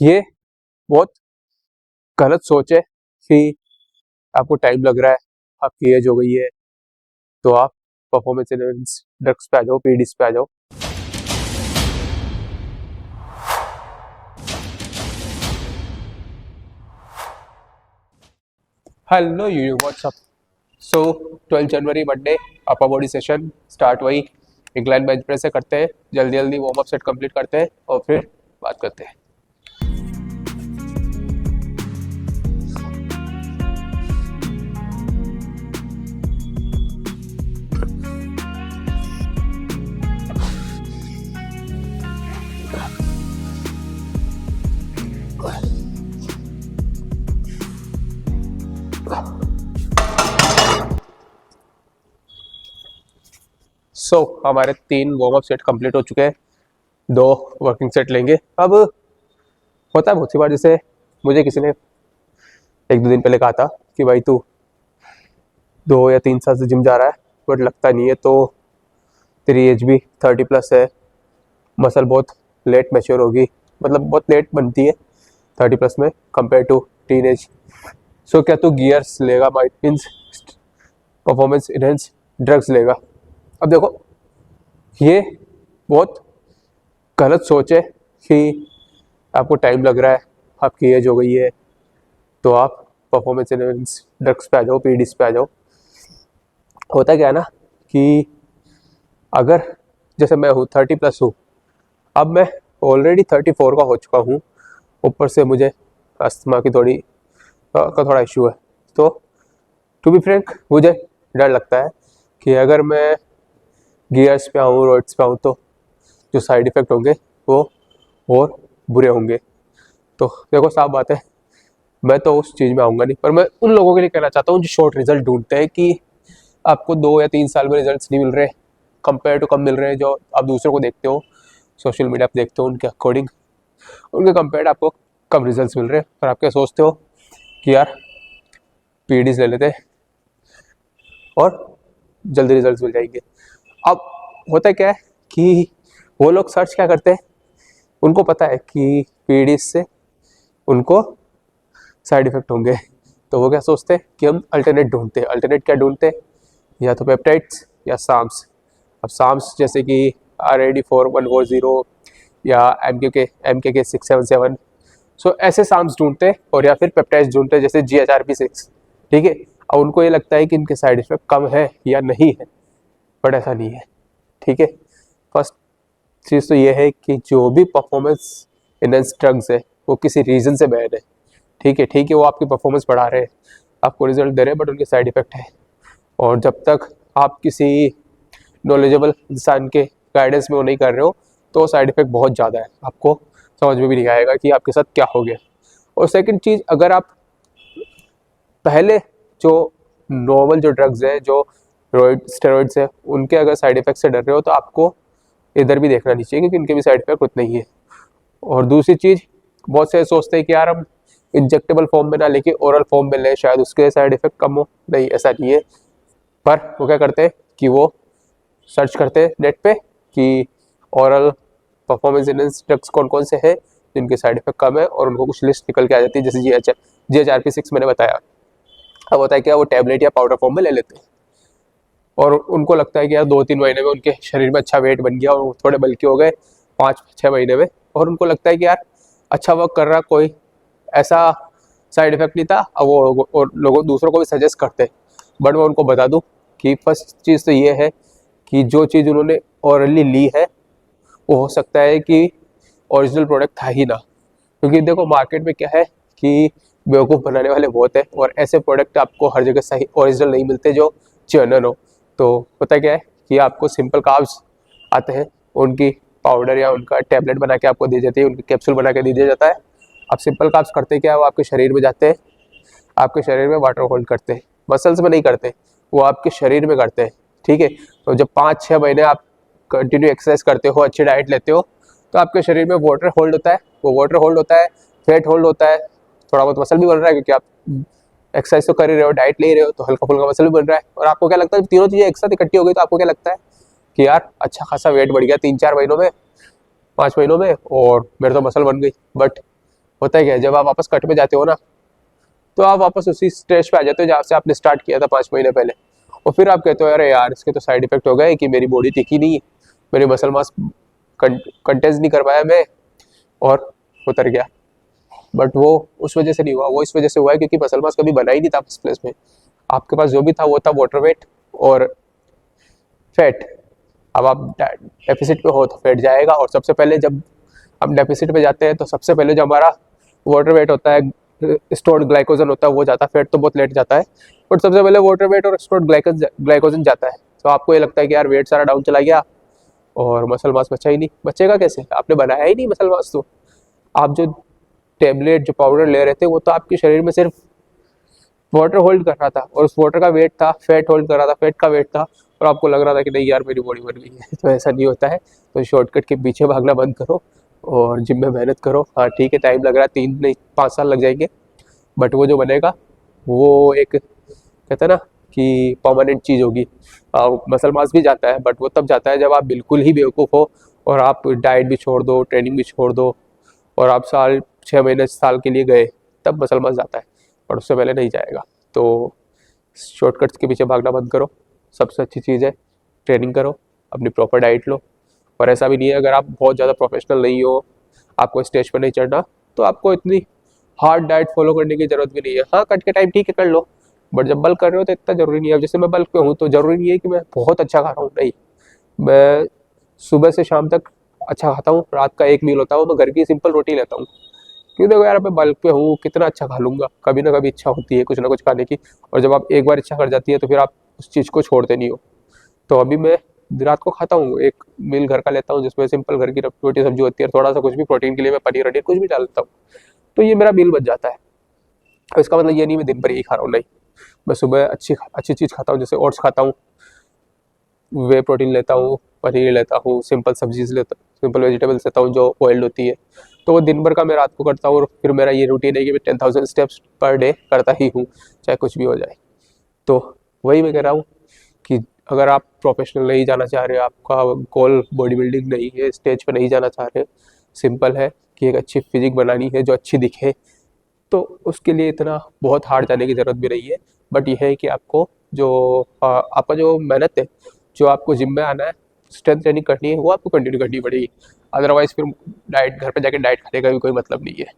ये बहुत गलत सोच है कि आपको टाइम लग रहा है, आपकी एज हो गई है, तो आप परफॉर्मेंस एनहेंस ड्रग्स पे आ जाओ, पीडीज पे आ जाओ। Hello you what's up. सो 12 जनवरी Monday upper body session start वही इंक्लाइन बेंच प्रेस से करते हैं। जल्दी जल्दी वार्म अप सेट कंप्लीट करते हैं और फिर बात करते हैं। हमारे 3 वार्म अप सेट कंप्लीट हो चुके हैं, 2 वर्किंग सेट लेंगे। अब होता है बहुत सी बार, जैसे मुझे किसी ने 1-2 दिन पहले कहा था कि भाई तू 2 या 3 साल से जिम जा रहा है बट लगता नहीं है, तो तेरी एज भी 30+ है, मसल बहुत लेट मैच्योर होगी, मतलब बहुत लेट बनती है 30+ में कंपेयर टू टीन एज। सो क्या तू गियर्स लेगा, मीन्स परफॉर्मेंस इनहेंस ड्रग्स लेगा? अब देखो, ये बहुत गलत सोच है कि आपको टाइम लग रहा है, आपकी एज हो गई है, तो आप परफॉर्मेंस एनहेंस ड्रग्स पे आ जाओ, पीडीज पे आ जाओ। होता क्या है ना कि अगर जैसे मैं हूँ 30+ हूँ, अब मैं ऑलरेडी 34 का हो चुका हूँ, ऊपर से मुझे अस्थमा की थोड़ा इशू है, तो टू बी फ्रैंक मुझे डर लगता है कि अगर मैं गियर्स पे आऊँ, रोड्स पे आऊँ, तो जो साइड इफ़ेक्ट होंगे वो और बुरे होंगे। तो देखो साफ बात है, मैं तो उस चीज़ में आऊँगा नहीं, पर मैं उन लोगों के लिए कहना चाहता हूँ जो शॉर्ट रिजल्ट ढूंढते हैं कि आपको 2 या 3 साल में रिजल्ट्स नहीं मिल रहे, कंपेयर टू कम मिल रहे हैं, जो आप दूसरों को देखते हो, सोशल मीडिया पे देखते हो, उनके अकॉर्डिंग, उनके कंपेयर आपको कम रिजल्ट्स मिल रहे हैं, पर आप क्या सोचते हो कि यार पीडीज ले लेते और जल्दी रिजल्ट्स मिल जाएंगे। अब होता क्या है कि वो लोग सर्च क्या करते हैं, उनको पता है कि पीडीज से उनको साइड इफेक्ट होंगे, तो वो क्या सोचते हैं कि हम अल्टरनेट ढूंढते हैं। अल्टरनेट क्या ढूंढते हैं? या तो पेप्टाइड्स या साम्स। अब साम्स जैसे कि RAD4140 या MKK 677, सो ऐसे साम्स ढूंढते हैं, और या फिर पेप्टाइड्स ढूंढते हैं जैसे GHRP6। ठीक है, अब उनको ये लगता है कि इनके साइड इफेक्ट कम है या नहीं है, बट ऐसा नहीं है। ठीक है, फर्स्ट चीज़ तो ये है कि जो भी परफॉर्मेंस इनहेंस ड्रग्स है वो किसी रीज़न से बैन है। ठीक है, वो आपकी परफॉर्मेंस बढ़ा रहे हैं, आपको रिजल्ट दे रहे हैं, बट उनके साइड इफेक्ट है। और जब तक आप किसी नॉलेजेबल इंसान के गाइडेंस में वो नहीं कर रहे हो, तो साइड इफेक्ट बहुत ज़्यादा है, आपको समझ में भी नहीं आएगा कि आपके साथ क्या हो गया। और सेकंड चीज़, अगर आप पहले जो नॉर्मल जो ड्रग्स है, जो स्टेरॉइड्स है, उनके अगर साइड इफेक्ट से डर रहे हो, तो आपको इधर भी देखना नहीं चाहिए, क्योंकि इनके भी साइड इफेक्ट उतने ही है। और दूसरी चीज़, बहुत से सोचते हैं कि यार हम इंजेक्टेबल फॉर्म में ना लेके ओरल फॉर्म में लें, शायद उसके साइड इफेक्ट कम हो। नहीं, ऐसा नहीं है। पर वो क्या करते हैं कि वो सर्च करते हैं नेट पे कि ओरल परफॉर्मेंस इनहेंस ड्रग्स कौन कौन से हैं जिनके साइड इफेक्ट कम है, और उनको कुछ लिस्ट निकल के आ जाती है, जैसे GHRP6 मैंने बताया। अब होता है क्या, वो टैबलेट या पाउडर फॉर्म में ले लेते हैं, और उनको लगता है कि यार 2-3 महीने में उनके शरीर में अच्छा वेट बन गया और वो थोड़े बल्कि हो गए 5-6 महीने में, और उनको लगता है कि यार अच्छा वर्क कर रहा, कोई ऐसा साइड इफेक्ट नहीं था। अब वो और लोगों दूसरों को भी सजेस्ट करते हैं, बट मैं उनको बता दूं कि फर्स्ट चीज़ तो ये है कि जो चीज़ उन्होंने ओरली ली है वो हो सकता है कि ओरिजिनल प्रोडक्ट था ही ना, क्योंकि देखो मार्केट में क्या है कि बेवकूफ़ बनाने वाले बहुत है, और ऐसे प्रोडक्ट आपको हर जगह सही ओरिजिनल नहीं मिलते जो जेन्युइन हो। तो पता क्या है कि आपको सिंपल कार्ब्स आते हैं, उनकी पाउडर या उनका टैबलेट बना के आपको दी जाती है, उनकी कैप्सूल बना के दी दिया जाता है। आप सिंपल कार्ब्स करते क्या है, वो आपके शरीर में जाते हैं, आपके शरीर में वाटर होल्ड करते हैं, मसल्स में नहीं करते, वो आपके शरीर में करते हैं। ठीक है, तो जब 5-6 महीने आप कंटिन्यू एक्सरसाइज करते हो, अच्छी डाइट लेते हो, तो आपके शरीर में वाटर होल्ड होता है, वो वाटर होल्ड होता है, फैट होल्ड होता है, थोड़ा बहुत मसल भी बन रहा है, क्योंकि आप एक्सरसाइज तो कर ही रहे हो, डाइट ले ही रहे हो, तो हल्का फुल्का मसल भी बन रहा है। और आपको क्या लगता है, तीनों चीज़ें एक साथ इकट्ठी हो गई, तो आपको क्या लगता है कि यार अच्छा खासा वेट बढ़ गया 3-4 महीनों में, 5 महीनों में, और मेरे तो मसल बन गई। बट होता है क्या है, जब आप वापस कट पे जाते हो ना, तो आप वापस उसी स्टेज पे आ जाते हो जहाँ से आपने स्टार्ट किया था 5 महीने पहले। और फिर आप कहते हो अरे यार इसके तो साइड इफेक्ट हो गए कि मेरी बॉडी टिकी नहीं, मेरी मसल मास कंटेंस नहीं कर पाया मैं, और उतर गया। बट वो उस वजह से नहीं हुआ, वो इस वजह से हुआ है क्योंकि मसल मास कभी बना ही नहीं था फर्स्ट प्लेस में। आपके पास जो भी था वो था वाटर वेट और फैट। अब आप डेफिसिट पे हो तो फैट जाएगा, और सबसे पहले जब हम डेफिसिट पे जाते हैं तो सबसे पहले जो हमारा वाटर वेट होता है, स्टोर्ड ग्लाइकोजन होता है, वो जाता है। फैट तो बहुत लेट जाता है, बट सबसे पहले वाटर वेट और स्टोर्ड ग्लाइकोजन जाता है। तो आपको ये लगता है कि यार वेट सारा डाउन चला गया और मसल मास बचा ही नहीं। बचेगा कैसे, आपने बनाया ही नहीं मसल मास। तो आप जो टेबलेट जो पाउडर ले रहे थे वो तो आपके शरीर में सिर्फ वाटर होल्ड कर रहा था, और उस वाटर का वेट था फैट होल्ड कर रहा था, फैट का वेट था, और आपको लग रहा था कि नहीं यार मेरी बॉडी बन गई है। तो ऐसा नहीं होता है। तो शॉर्टकट के पीछे भागना बंद करो और जिम में मेहनत करो। हाँ ठीक है, टाइम लग रहा है, 3 नहीं 5 साल लग जाएंगे, बट वो जो बनेगा वो एक कहते हैं ना कि परमानेंट चीज़ होगी। मसल मास भी जाता है, बट वो तब जाता है जब आप बिल्कुल ही बेवकूफ़ हो और आप डाइट भी छोड़ दो, ट्रेनिंग भी छोड़ दो, और आप 6 महीने साल के लिए गए, तब मसल मास जाता है, और उससे पहले नहीं जाएगा। तो शॉर्टकट्स के पीछे भागना बंद करो। सबसे अच्छी चीज़ है ट्रेनिंग करो, अपनी प्रॉपर डाइट लो। और ऐसा भी नहीं है, अगर आप बहुत ज़्यादा प्रोफेशनल नहीं हो, आपको स्टेज पर नहीं चढ़ना, तो आपको इतनी हार्ड डाइट फॉलो करने की ज़रूरत भी नहीं है। हाँ कट के टाइम ठीक है कर लो, बट जब बल्क कर रहे हो तो इतना ज़रूरी नहीं है। अब जैसे मैं बल्क पे हूँ तो ज़रूरी नहीं है कि मैं बहुत अच्छा खा रहा हूँ, नहीं, मैं सुबह से शाम तक अच्छा खाता हूँ। रात का एक मील होता है वो मैं घर की सिंपल रोटी लेता हूँ, क्यों देखो यार मैं बल्क पे हूँ, कितना अच्छा खा लूँगा। कभी ना कभी इच्छा होती है कुछ ना कुछ खाने की, और जब आप एक बार इच्छा कर जाती है तो फिर आप उस चीज़ को छोड़ते नहीं हो। तो अभी मैं रात को खाता हूँ, एक मील घर का लेता हूँ जिसमें सिंपल घर की रोटी सब्जी होती है, थोड़ा सा कुछ भी प्रोटीन के लिए मैं पनीर वनीर कुछ भी डाल देता हूँ, तो ये मेरा मील बच जाता है। तो इसका मतलब ये नहीं मैं दिन भर यही खा रहा हूँ, नहीं, मैं सुबह अच्छी चीज़ खाता हूँ, जैसे ओट्स खाता हूँ, वे प्रोटीन लेता हूँ, पनीर लेता हूँ, सिंपल सब्जीज लेता हूँ, सिंपल वेजिटेबल्स लेता हूँ जो ऑयल्ड होती है। तो वो दिन भर का मैं रात को करता हूँ, और फिर मेरा ये रूटीन है कि मैं 10,000 स्टेप्स पर डे करता ही हूँ, चाहे कुछ भी हो जाए। तो वही मैं कह रहा हूँ कि अगर आप प्रोफेशनल नहीं जाना चाह रहे, आपका गोल बॉडी बिल्डिंग नहीं है, स्टेज पर नहीं जाना चाह रहे, सिंपल है कि एक अच्छी फिजिक बनानी है जो अच्छी दिखे, तो उसके लिए इतना बहुत हार्ड जाने की ज़रूरत भी नहीं है। बट यह है कि आपको जो आपका जो मेहनत है, जो आपको जिम में आना है, स्ट्रेंथ ट्रेनिंग करनी है, वो आपको कंटिन्यू करनी पड़ेगी। अदरवाइज फिर डाइट घर पे जाके डाइट खाने का भी कोई मतलब नहीं है।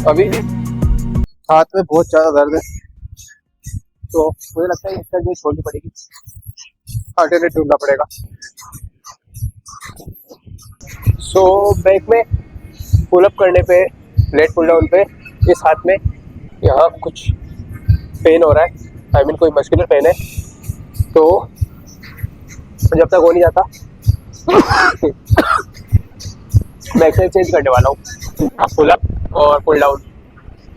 अभी हाथ में बहुत ज़्यादा दर्द है, तो मुझे लगता है एक्सरसाइज छोड़नी पड़ेगी, अल्टरनेट ढूंढना पड़ेगा। सो बैक में पुल अप करने पे, लेट पुल डाउन पे, इस हाथ में यहाँ कुछ पेन हो रहा है, आई मीन कोई मस्कुलर पेन है। तो जब तक हो नहीं जाता मैं एक्सरसाइज चेंज करने वाला हूँ। पुल अप और पुल डाउन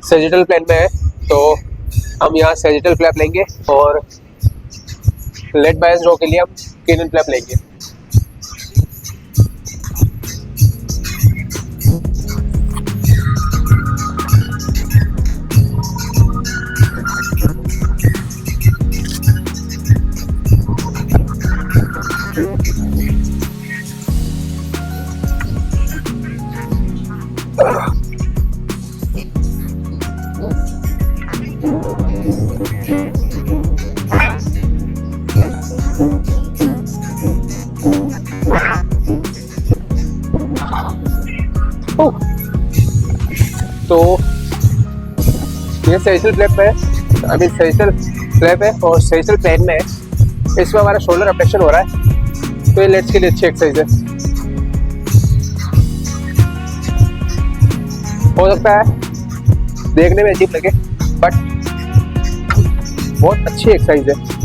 सेजिटल प्लेन में है, तो हम यहाँ सेजिटल फ्लैप लेंगे, और लेट बायस रो के लिए हम केनन फ्लैप लेंगे। तो ये सेशल फ्लैप है, अभी सेशल फ्लैप है और सेशल प्लेन में है। इसमें हमारा शोल्डर अप्रेक्शन हो रहा है, तो ये लेट्स के लिए अच्छी एक्सरसाइज है। हो सकता है देखने में अजीब लगे, बट बहुत अच्छी एक्सरसाइज है।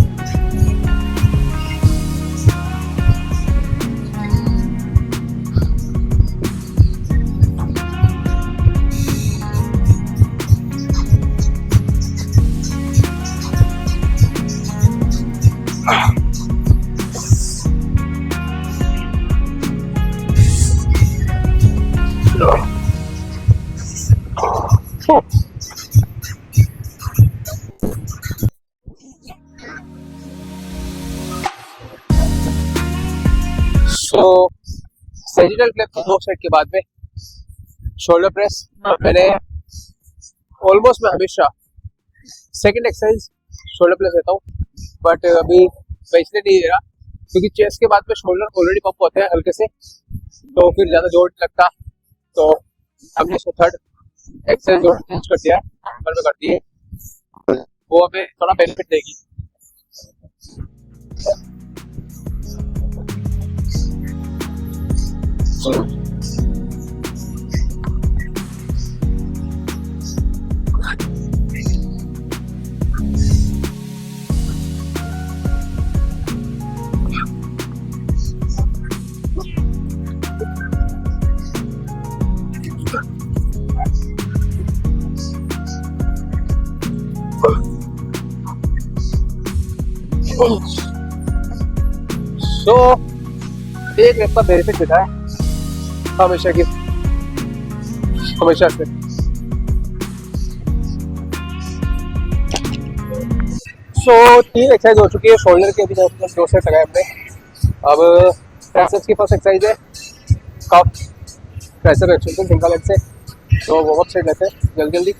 तो सेजिटल क्लैप की 2 सेट के बाद में शोल्डर प्रेस मैंने ऑलमोस्ट मैं हमेशा सेकंड एक्सरसाइज शोल्डर प्रेस लेता हूँ, बट अभी मैं इसलिए नहीं ले रहा क्योंकि चेस्ट के बाद में शोल्डर ऑलरेडी पंप होते हैं हल्के से, तो फिर ज़्यादा जोर नहीं लगता। तो हमने इसको थर्ड एक्सरसाइज जोर चेंज कर दिया, नंबर में कर दिए, वो हमें थोड़ा बेनिफिट देगी। तो एक रेप का बेनिफिट देता है हमेशा से। सो 3 एक्सरसाइज हो चुकी है शोल्डर के, अभी 2 सेट लगाए हमने। अब ट्राइसेप्स की फर्स्ट एक्सरसाइज है कफ ट्राइसेप एक्सटेंशन सिंगल लेग से, तो वार्म अप सेट लेते हैं जल्दी जल्दी।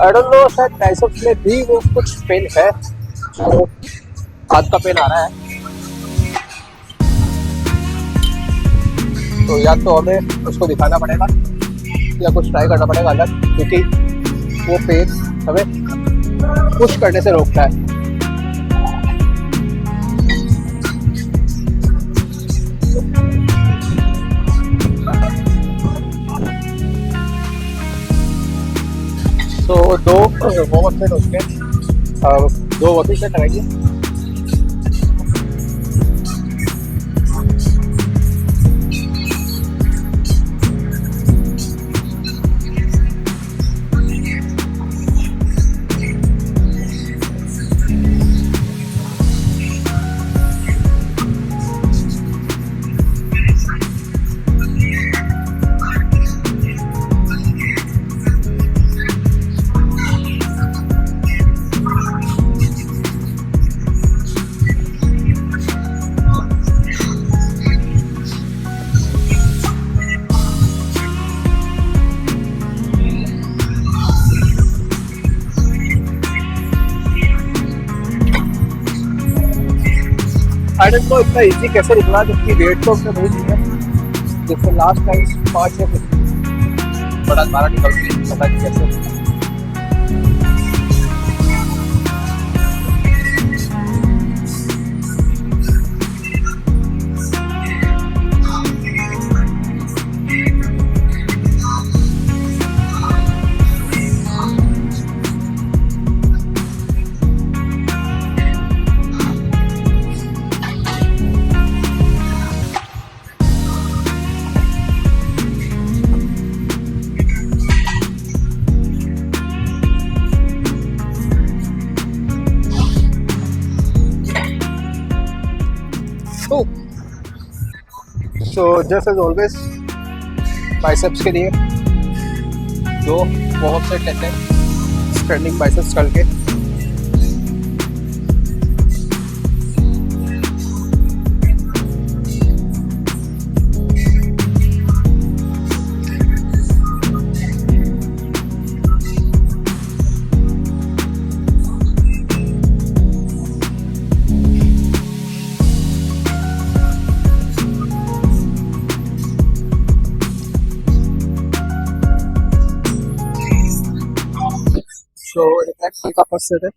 आई डोंट नो, शायद ट्राइसेप्स में भी वो कुछ पेन है, तो हाथ का पेन आ रहा है, तो या तो हमें उसको दिखाना पड़ेगा या कुछ ट्राई करना पड़ेगा अलग, क्योंकि वो पेन हमें पुश करने से रोकता है। तो 2 वार्म अप सेट उसके 2 वर्किंग सेट लगाइए। आई डोंट नो इतना इजी कैसे निकला, जबकि वेट तो उसने नहीं लिया, जैसे लास्ट टाइम 5 या बड़ा 12 निकल गई, पता नहीं कैसे। So just as always biceps के लिए 2 वार्म अप सेट लेते हैं स्टैंडिंग बाइसेप्स करके। So relax का फर्स्ट सेट है।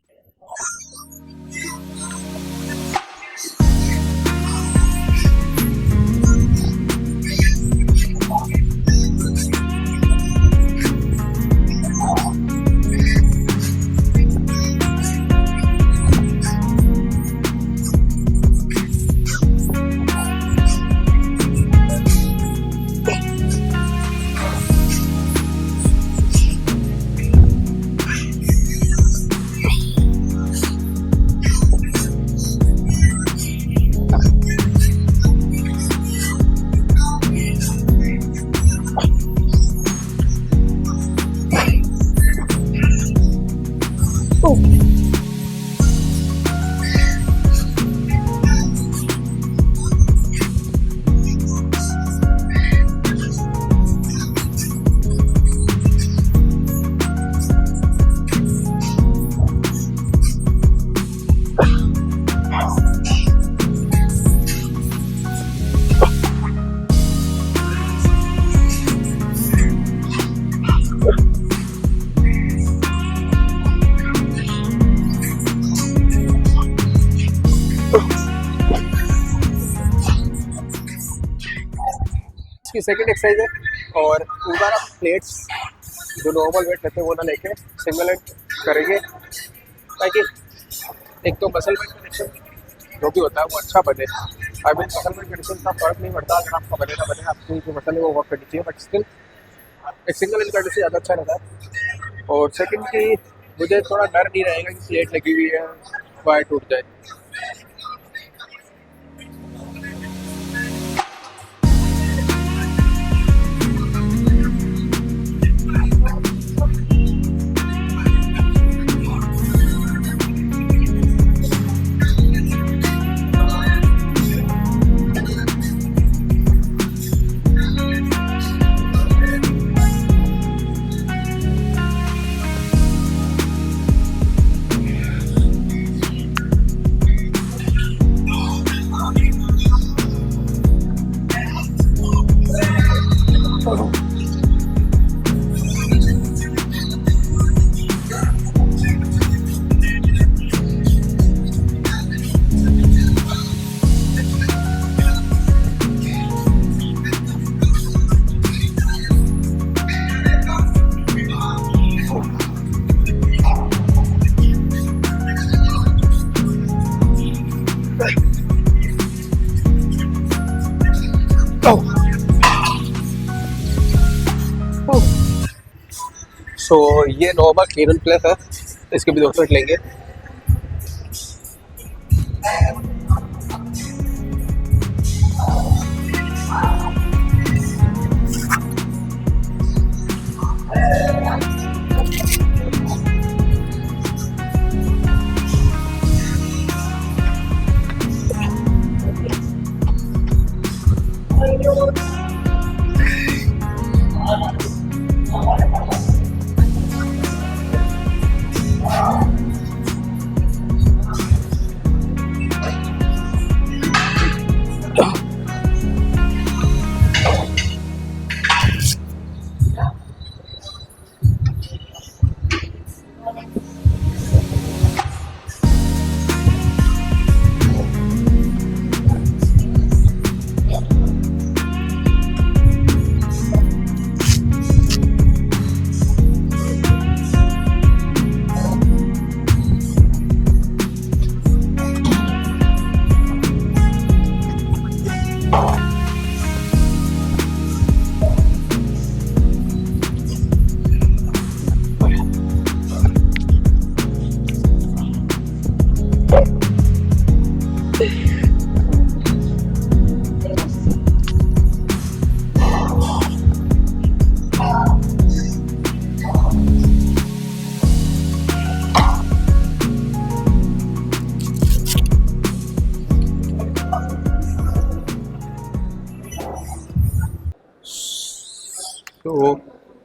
इसकी सेकंड एक्सरसाइज है और ऊपर आप प्लेट्स जो नॉर्मल वेट रहते हैं वो ना लेके सिंगल हैंड करेंगे ताकि एक तो मसल वेट कनेक्शन जो भी होता है वो अच्छा बने। I mean muscle weight connection का फर्क नहीं पड़ता अगर आपका बने ना बने, आपकी जो मसल है वो वर्क करनी चाहिए, बट स्टिल एक सिंगल हैंड करने से ज़्यादा अच्छा रहता है। और सेकंड की मुझे थोड़ा डर नहीं रहेगा कि प्लेट लगी हुई है वायर टूट जाए। सो ये नॉर्मल क्लीन एंड प्लेस है, इसके भी 2 सेट लेंगे। तो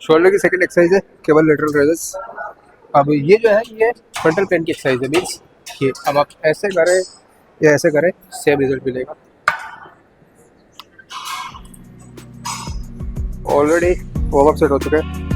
शोल्डर की सेकंड एक्सरसाइज है केवल लेटरल रेजेस। अब ये जो है ये फ्रंटल प्लेन की एक्सरसाइज है, मीन्स कि अब आप ऐसे करें या ऐसे करें सेम रिजल्ट मिलेगा। ऑलरेडी वार्म अप सेट हो चुका है।